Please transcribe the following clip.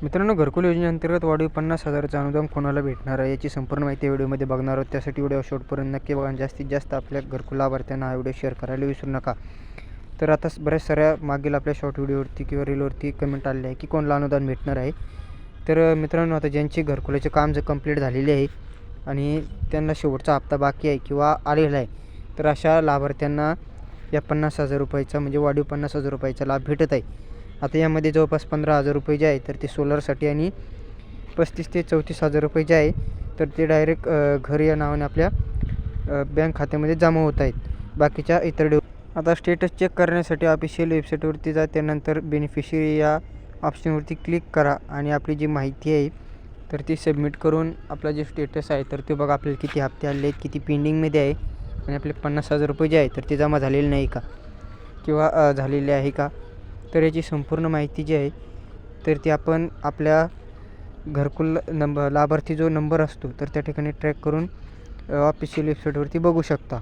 मित्रांनो, घरकुल योजनेअंतर्गत वाढीव 50,000चं अनुदान कोणाला भेटणार आहे याची संपूर्ण माहिती या व्हिडिओमध्ये बघणार आहोत. त्यासाठी व्हिडिओ शेवटपर्यंत नक्की बघा आणि जास्तीत जास्त आपल्या घरकुल लाभार्थ्यांना हा व्हिडिओ शेअर करायला विसरू नका. तर आता बऱ्याच साऱ्या मागील आपल्या शॉर्ट व्हिडिओवरती किंवा रीलवरती कमेंट आलेली आहे की कोणाला अनुदान भेटणार आहे. तर मित्रांनो, आता ज्यांचे घरकुलाचे काम जर कंप्लीट झालेले आहे आणि त्यांना शेवटचा हप्ता बाकी आहे किंवा आलेला आहे, तर अशा लाभार्थ्यांना या 50,000 रुपयाचा म्हणजे वाढीव 50,000 रुपयाचा लाभ भेटत आहे. आता यामध्ये जवळपास 15,000 रुपये जे आहे तर ते सोलरसाठी आणि 35,000 ते 34,000 रुपये जे आहे तर ते डायरेक्ट घर या नावाने आपल्या बँक खात्यामध्ये जमा होत आहेत. बाकीच्या इतर आता स्टेटस चेक करण्यासाठी ऑफिशियल वेबसाईटवरती जा. त्यानंतर बेनिफिशरी या ऑप्शनवरती क्लिक करा आणि आपली जी माहिती आहे तर ती सबमिट करून आपला जे स्टेटस आहे तर ते बघा आपल्याला किती हप्ते आले आहेत, किती पेंडिंगमध्ये आहे आणि आपले 50,000 रुपये जे आहे तर ते जमा झालेले नाही का किंवा झालेले आहे का. तर याची संपूर्ण माहिती जी आहे तर ती आपण आपल्या घरकुल लाभार्थी जो नंबर असतो तर त्या ठिकाणी ट्रॅक करून ऑफिशियल वेबसाईटवरती बघू शकता.